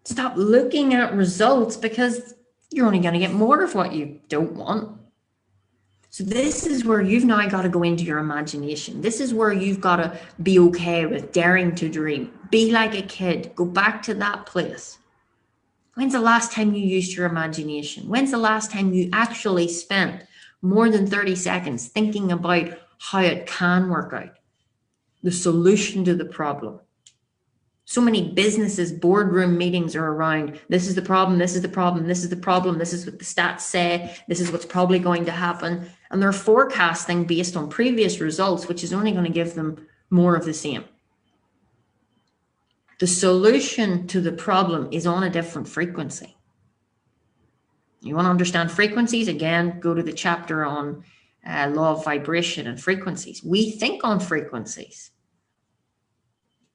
Stop looking at results, because you're only going to get more of what you don't want. So this is where you've now got to go into your imagination. This is where you've got to be okay with daring to dream. Be like a kid. Go back to that place. When's the last time you used your imagination? When's the last time you actually spent more than 30 seconds thinking about how it can work out? The solution to the problem. So many businesses, boardroom meetings are around, this is the problem, this is the problem, this is the problem, this is what the stats say, this is what's probably going to happen. And they're forecasting based on previous results, which is only going to give them more of the same. The solution to the problem is on a different frequency. You want to understand frequencies? Again, go to the chapter on law of vibration and frequencies. We think on frequencies.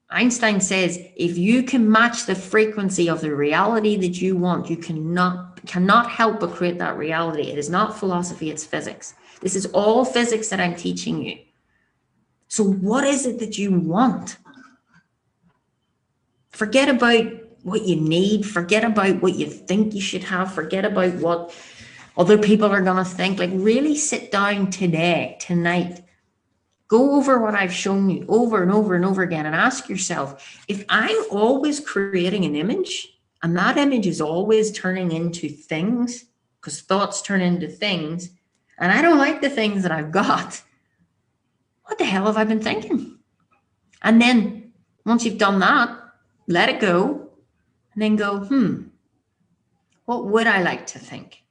Einstein says, if you can match the frequency of the reality that you want, you cannot help but create that reality. It is not philosophy, it's physics. This is all physics that I'm teaching you. So what is it that you want? Forget about what you need. Forget about what you think you should have. Forget about what other people are going to think. Like, really sit down tonight. Go over what I've shown you over and over and over again and ask yourself, if I'm always creating an image and that image is always turning into things, because thoughts turn into things, and I don't like the things that I've got, what the hell have I been thinking? And then once you've done that, let it go and then go, what would I like to think?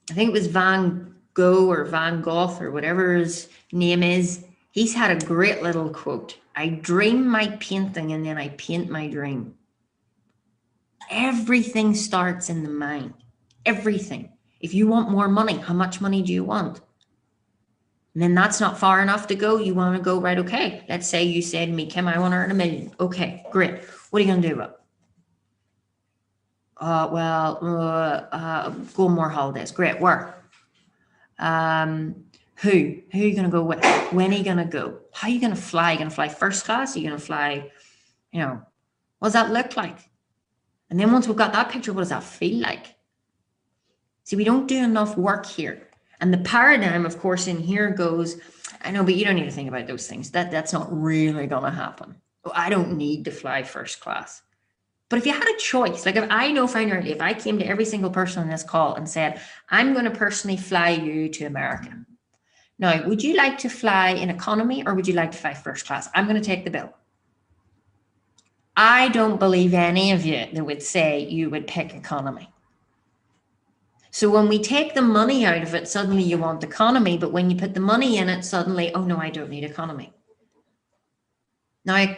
I think it was Van Gogh or Van Gogh or whatever his name is. He's had a great little quote. I dream my painting and then I paint my dream. Everything starts in the mind. Everything. If you want more money, how much money do you want? And then that's not far enough to go. You want to go, right, okay. Let's say you said to me, Kim, I want to earn $1 million. Okay, great. What are you going to do about it? Go on more holidays. Great. Where? Who are you going to go with? When are you going to go? How are you going to fly? Are you going to fly first class? Are you going to fly, what does that look like? And then once we've got that picture, what does that feel like? See, we don't do enough work here. And the paradigm, of course, in here goes, I know, but you don't need to think about those things. That's not really going to happen. I don't need to fly first class. But if you had a choice, like if I know finally, if I came to every single person on this call and said, I'm going to personally fly you to America. Now, would you like to fly in economy or would you like to fly first class? I'm going to take the bill. I don't believe any of you that would say you would pick economy. So when we take the money out of it, suddenly you want economy, but when you put the money in it, suddenly, oh no, I don't need economy. Now, I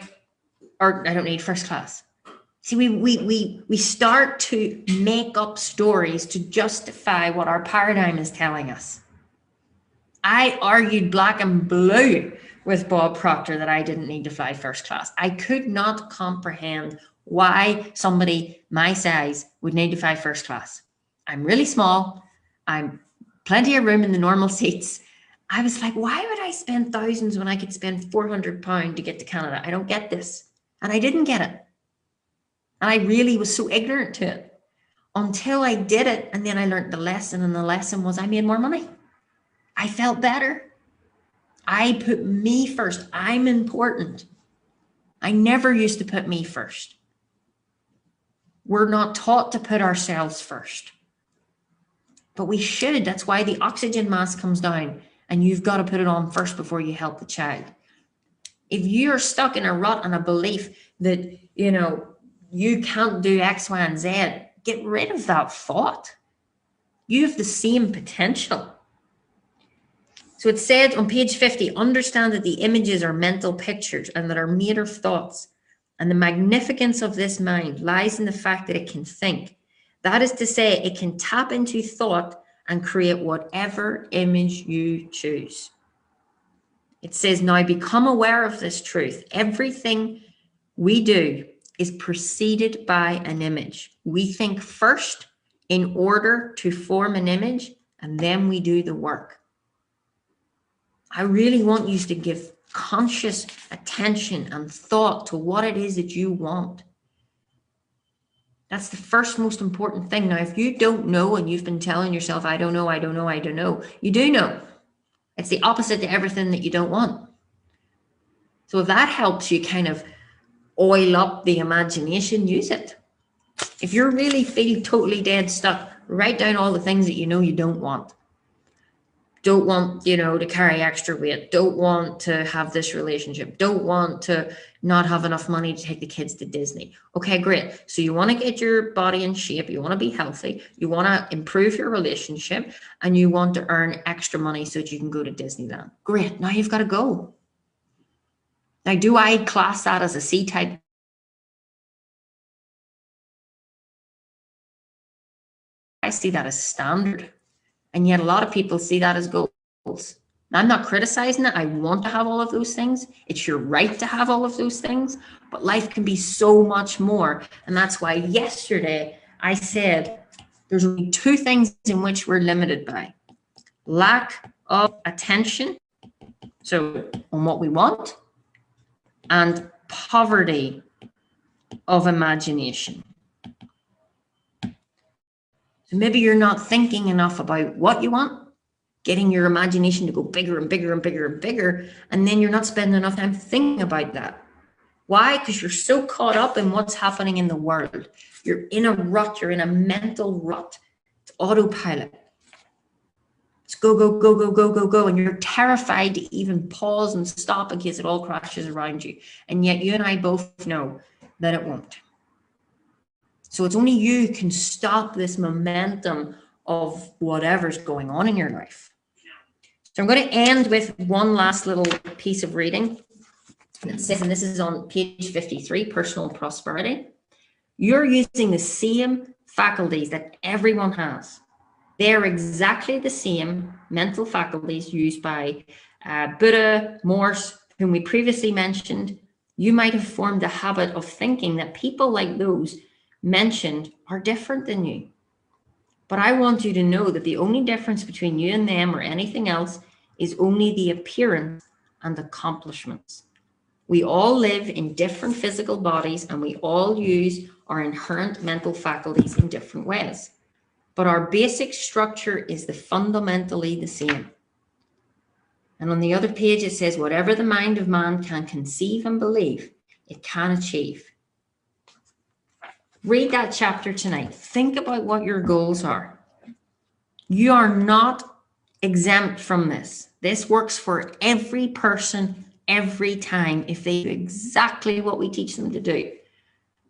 don't need first class. See, we start to make up stories to justify what our paradigm is telling us. I argued black and blue with Bob Proctor that I didn't need to fly first class. I could not comprehend why somebody my size would need to fly first class. I'm really small. I'm plenty of room in the normal seats. I was like, why would I spend thousands when I could spend £400 to get to Canada? I don't get this. And I didn't get it. And I really was so ignorant to it until I did it. And then I learned the lesson. And the lesson was I made more money. I felt better. I put me first. I'm important. I never used to put me first. We're not taught to put ourselves first. But we should. That's why the oxygen mask comes down and you've got to put it on first before you help the child. If you're stuck in a rut and a belief that, you can't do X, Y, and Z, get rid of that thought. You have the same potential. So it said on page 50, understand that the images are mental pictures and that are made of thoughts. And the magnificence of this mind lies in the fact that it can think. That is to say, it can tap into thought and create whatever image you choose. It says, now become aware of this truth. Everything we do is preceded by an image. We think first in order to form an image, and then we do the work. I really want you to give conscious attention and thought to what it is that you want. That's the first most important thing. Now, if you don't know and you've been telling yourself, I don't know, you do know. It's the opposite to everything that you don't want. So if that helps you kind of oil up the imagination, use it. If you really feel totally dead stuck, write down all the things that you know you don't want. Don't want, to carry extra weight. Don't want to have this relationship. Don't want to not have enough money to take the kids to Disney. Okay, great. So you want to get your body in shape. You want to be healthy. You want to improve your relationship and you want to earn extra money so that you can go to Disneyland. Great. Now you've got to go. Now, do I class that as a C-type? I see that as standard. And yet a lot of people see that as goals. Now, I'm not criticizing it. I want to have all of those things. It's your right to have all of those things. But life can be so much more. And that's why yesterday I said there's only two things in which we're limited by. Lack of attention, so on what we want, and poverty of imagination. So maybe you're not thinking enough about what you want, getting your imagination to go bigger and bigger and bigger and bigger, and then you're not spending enough time thinking about that. Why? Because you're so caught up in what's happening in the world. You're in a rut, you're in a mental rut. It's autopilot. It's go, go, go, go, go, go, go, and you're terrified to even pause and stop in case it all crashes around you. And yet you and I both know that it won't. So it's only you can stop this momentum of whatever's going on in your life. So I'm going to end with one last little piece of reading. It says, and this is on page 53, personal prosperity. You're using the same faculties that everyone has. They're exactly the same mental faculties used by Buddha, Morse, whom we previously mentioned. You might have formed a habit of thinking that people like those mentioned are different than you. But I want you to know that the only difference between you and them or anything else is only the appearance and accomplishments. We all live in different physical bodies and we all use our inherent mental faculties in different ways. But our basic structure is fundamentally the same. And on the other page, it says, whatever the mind of man can conceive and believe, it can achieve. Read that chapter tonight. Think about what your goals are. You are not exempt from this. This works for every person, every time, if they do exactly what we teach them to do.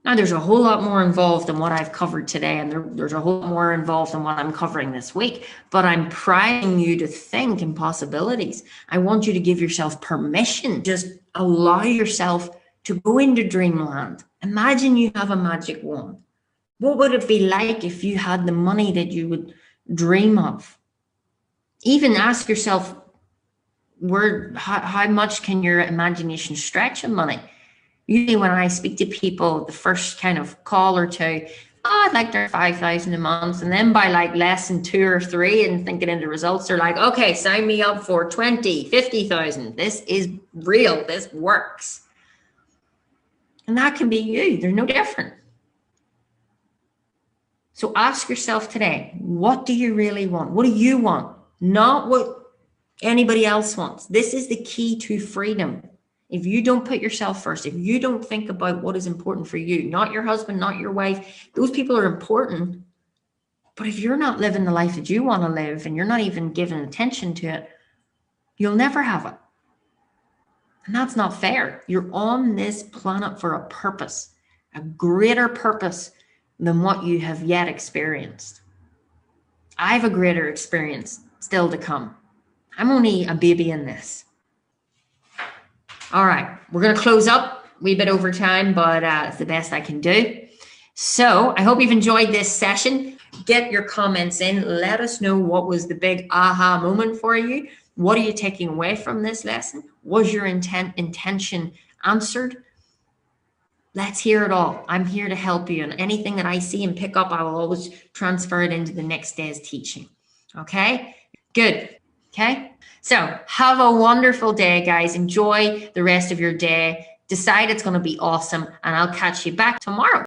Now, there's a whole lot more involved than what I've covered today, and there's a whole lot more involved than what I'm covering this week, but I'm prying you to think in possibilities. I want you to give yourself permission. Just allow yourself to go into dreamland. Imagine you have a magic wand. What would it be like if you had the money that you would dream of? Even ask yourself, how much can your imagination stretch in money? Usually when I speak to people, the first kind of call or two, I'd like their 5,000 a month. And then by like less than 2 or 3 and thinking into results, they're like, okay, sign me up for 20, 50,000. This is real. This works. And that can be you. They're no different. So ask yourself today, what do you really want? What do you want? Not what anybody else wants. This is the key to freedom. If you don't put yourself first, if you don't think about what is important for you, not your husband, not your wife, those people are important. But if you're not living the life that you want to live and you're not even giving attention to it, you'll never have it. And that's not fair. You're on this planet for a purpose, a greater purpose than what you have yet experienced. I have a greater experience still to come. I'm only a baby in this. All right, we're going to close up a wee bit over time, but it's the best I can do. So I hope you've enjoyed this session. Get your comments in. Let us know what was the big aha moment for you. What are you taking away from this lesson? Was your intention answered? Let's hear it all. I'm here to help you. And anything that I see and pick up, I will always transfer it into the next day's teaching. Okay? Good. Okay? So have a wonderful day, guys. Enjoy the rest of your day. Decide it's going to be awesome. And I'll catch you back tomorrow.